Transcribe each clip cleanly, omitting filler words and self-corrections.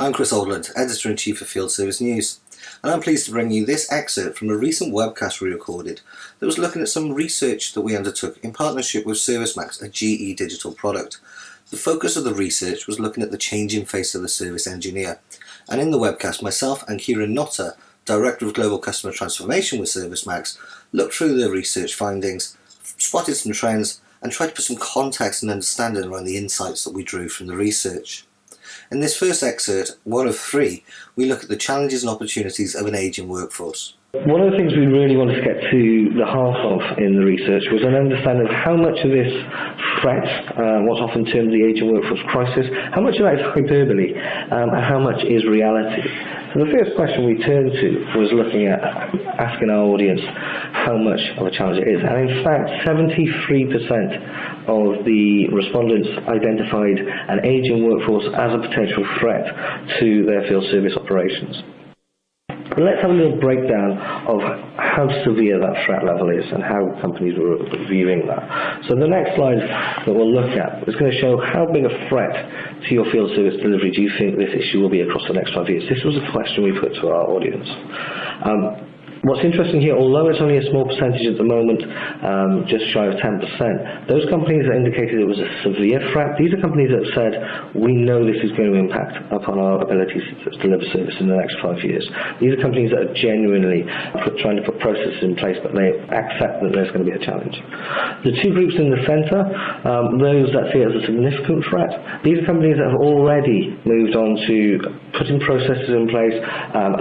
I'm Chris Oldland, Editor-in-Chief of Field Service News, and I'm pleased to bring you this excerpt from a recent webcast we recorded that was looking at some research that we undertook in partnership with ServiceMax, a GE digital product. The focus of the research was looking at the changing face of the service engineer, and in the webcast myself and Oldland and Notter, Director of Global Customer Transformation with ServiceMax, looked through the research findings, spotted some trends and tried to put some context and understanding around the insights that we drew from the research. In this first excerpt, one of three, we look at the challenges and opportunities of an ageing workforce. One of the things we really wanted to get to the heart of in the research was an understanding of how much of this threat, what's often termed the ageing workforce crisis, how much of that is hyperbole and how much is reality. So the first question we turned to was looking at asking our audience how much of a challenge it is. And in fact, 73% of the respondents identified an ageing workforce as a potential threat to their field service operations. But let's have a little breakdown of how severe that threat level is and how companies were viewing that. So the next slide that we'll look at is going to show how big a threat to your field service delivery do you think this issue will be across the next 5 years. This was a question we put to our audience. What's interesting here, although it's only a small percentage at the moment, just shy of 10%, those companies that indicated it was a severe threat, these are companies that have said, we know this is going to impact upon our ability to deliver service in the next 5 years. These are companies that are genuinely trying to put processes in place, but they accept that there's going to be a challenge. The two groups in the centre, those that see it as a significant threat, these are companies that have already moved on to putting processes in place,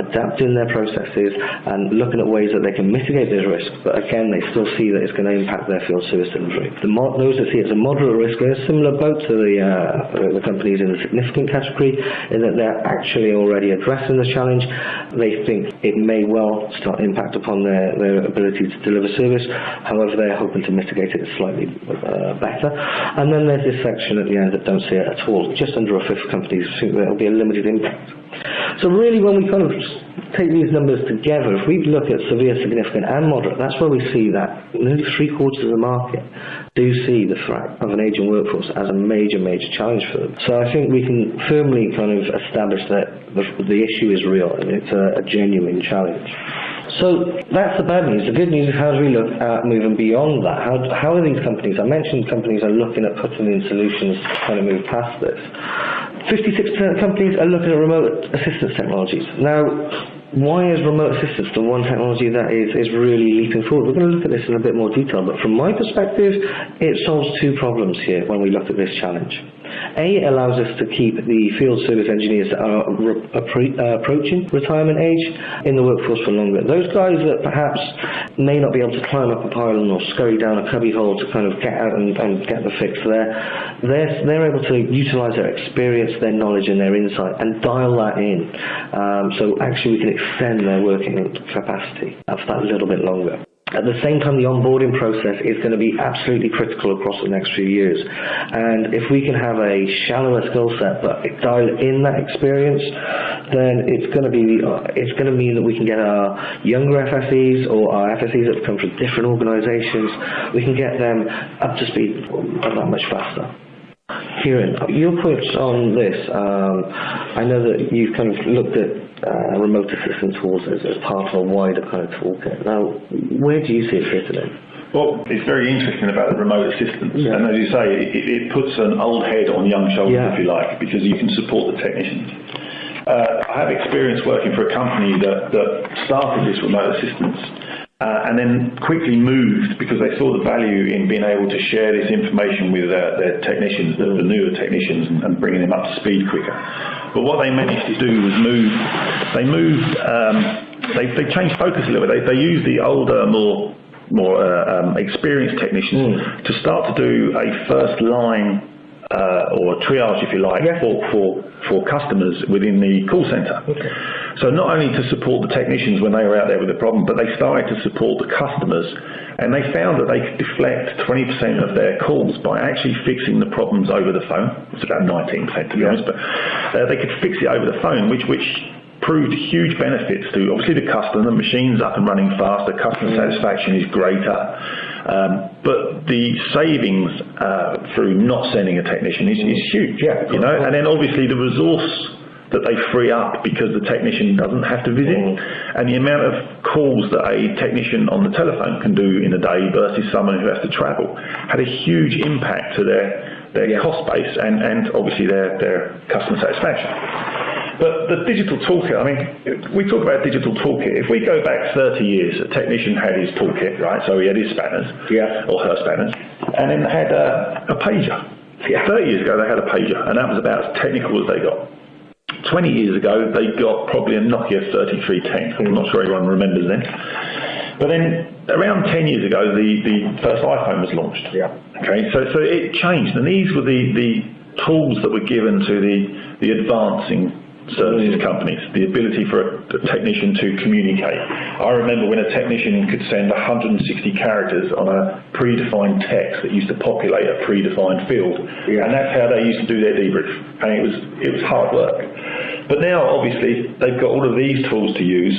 adapting their processes, and looking at ways that they can mitigate those risks, but again, they still see that it's going to impact their field service delivery. Those that see it as a moderate risk are in a similar boat to the companies in the significant category, in that they're actually already addressing the challenge. They think it may well start impact upon their ability to deliver service, however, they're hoping to mitigate it slightly better. And then there's this section at the end that don't see it at all. Just under a fifth of companies think there will be a limited impact. So really, when we kind of take these numbers together, if we look at severe, significant and moderate, that's where we see that nearly 3/4 of the market do see the threat of an ageing workforce as a major challenge for them. So I think we can firmly kind of establish that the issue is real and it's a genuine challenge. So that's the bad news. The good news is, how do we look at moving beyond that? How are these companies? I mentioned companies are looking at putting in solutions to kind of move past this. 56% of companies are looking at remote assistance technologies. Now, why is remote assistance the one technology that is really leaping forward? We're going to look at this in a bit more detail, but from my perspective, it solves two problems here when we look at this challenge. A, it allows us to keep the field service engineers that are approaching retirement age in the workforce for longer. Those guys that perhaps may not be able to climb up a pylon or scurry down a cubby hole to kind of get out and get the fix there, they're able to utilise their experience, their knowledge and their insight and dial that in. So actually we can extend their working capacity for that little bit longer. At the same time, the onboarding process is going to be absolutely critical across the next few years. And if we can have a shallower skill set but dial in that experience, then it's going to mean that we can get our younger FSEs or our FSEs that have come from different organisations, we can get them up to speed that much faster. Kieran, your points on this, I know that you've kind of looked at remote assistance tools as part of a wider kind of toolkit. Now, where do you see it fitting in? Well, it's very interesting about the remote assistance, and as you say, it puts an old head on young shoulders, if you like, because you can support the technicians. I have experience working for a company that started this remote assistance and then quickly moved because they saw the value in being able to share this information with their technicians, the newer technicians, and bringing them up to speed quicker. But what they managed to do was they changed focus a little bit. They used the older, more experienced technicians to start to do a first line or triage, if you like, for customers within the call centre. Okay. So not only to support the technicians when they were out there with a problem, but they started to support the customers, and they found that they could deflect 20% of their calls by actually fixing the problems over the phone. It's about 19% to be honest, but they could fix it over the phone, which proved huge benefits to obviously the customer. The machine's up and running faster, customer satisfaction is greater, but the savings through not sending a technician is huge. Yeah, you know, and then obviously the resource that they free up because the technician doesn't have to visit, and the amount of calls that a technician on the telephone can do in a day versus someone who has to travel had a huge impact to their cost base and obviously their customer satisfaction. But the digital toolkit, I mean, we talk about digital toolkit. If we go back 30 years, a technician had his toolkit, right? So he had his spanners, or her spanners, and then had a pager. 30 years ago, they had a pager, and that was about as technical as they got. 20 years ago, they got probably a Nokia 3310. I'm not sure everyone remembers then. But then around 10 years ago, the first iPhone was launched. Okay, so it changed, and these were the tools that were given to the advancing services companies, the ability for a technician to communicate. I remember when a technician could send 160 characters on a predefined text that used to populate a predefined field, and that's how they used to do their debrief, and it was hard work. But now, obviously, they've got all of these tools to use,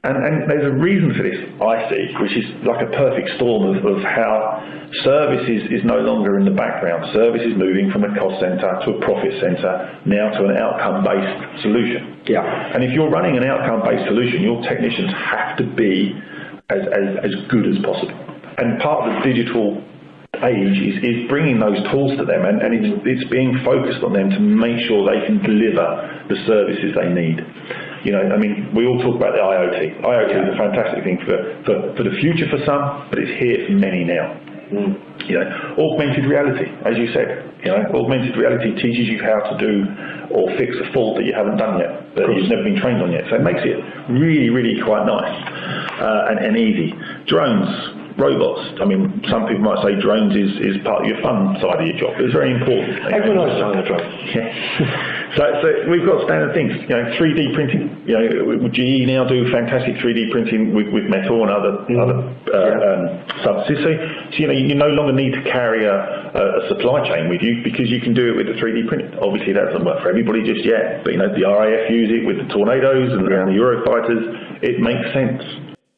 and there's a reason for this, I see, which is like a perfect storm of how service is no longer in the background. Service is moving from a cost centre to a profit centre, now to an outcome-based solution. And if you're running an outcome-based solution, your technicians have to be as good as possible. And part of the digital age is bringing those tools to them, and it's being focused on them to make sure they can deliver the services they need. You know, I mean, we all talk about the IoT. IoT is a fantastic thing for the future for some, but it's here for many now. You know, augmented reality, as you said, you know, augmented reality teaches you how to do or fix a fault that you haven't done yet, that you've never been trained on yet. So it makes it really, really quite nice and easy. Drones, robots. I mean, some people might say drones is part of your fun side of your job, but it's very important. Everyone likes flying a drone. So we've got standard things, you know, 3D printing. You know, GE now do fantastic 3D printing with metal and other substances. So you know, you no longer need to carry a supply chain with you because you can do it with the 3D printing. Obviously, that doesn't work for everybody just yet, but you know, the RAF use it with the Tornadoes and the Eurofighters. It makes sense.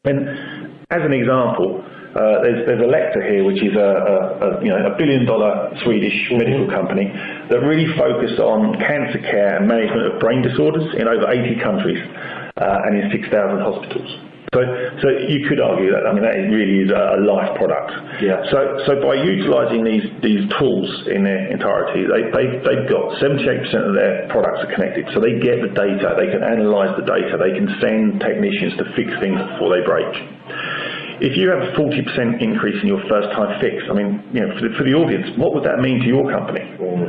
And as an example, there's a lector here, which is a $1 billion Swedish medical company that really focus on cancer care and management of brain disorders in over 80 countries and in 6,000 hospitals. So you could argue that, I mean, that really is a life product. So by utilising these tools in their entirety, they've got 78% of their products are connected. So they get the data, they can analyse the data, they can send technicians to fix things before they break. If you have a 40% increase in your first-time fix, I mean, you know, for the audience, what would that mean to your company?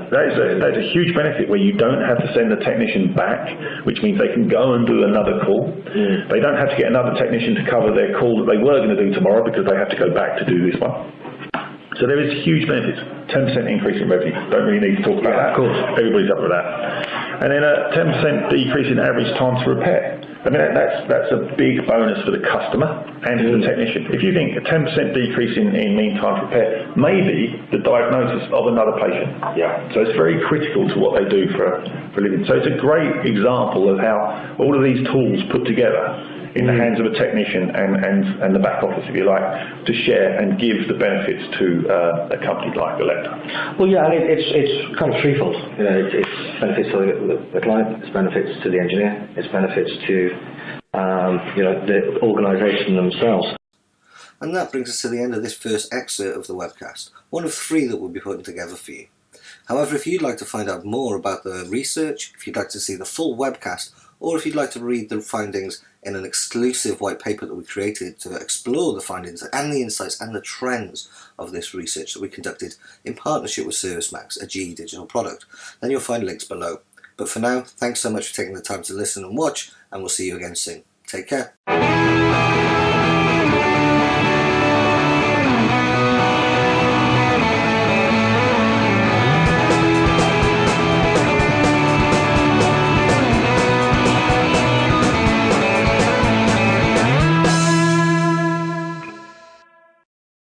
That is a huge benefit where you don't have to send the technician back, which means they can go and do another call. They don't have to get another technician to cover their call that they were going to do tomorrow because they have to go back to do this one. So there is huge benefits. 10% increase in revenue. Don't really need to talk about that. Of course, everybody's up with that. And then a 10% decrease in average time to repair. I mean, that's a big bonus for the customer and for the technician. If you think a 10% decrease in mean time to repair may be the diagnosis of another patient. So it's very critical to what they do for a living. So it's a great example of how all of these tools put together in the hands of a technician and the back office, if you like, to share and give the benefits to a company like Oldland. Well, yeah, and it's kind of threefold. You know, it's benefits to the client, it's benefits to the engineer, it's benefits to the organisation themselves. And that brings us to the end of this first excerpt of the webcast, one of 3 that we'll be putting together for you. However, if you'd like to find out more about the research, if you'd like to see the full webcast, or if you'd like to read the findings in an exclusive white paper that we created to explore the findings and the insights and the trends of this research that we conducted in partnership with ServiceMax, a GE digital product, then you'll find links below. But for now, thanks so much for taking the time to listen and watch, and we'll see you again soon. Take care.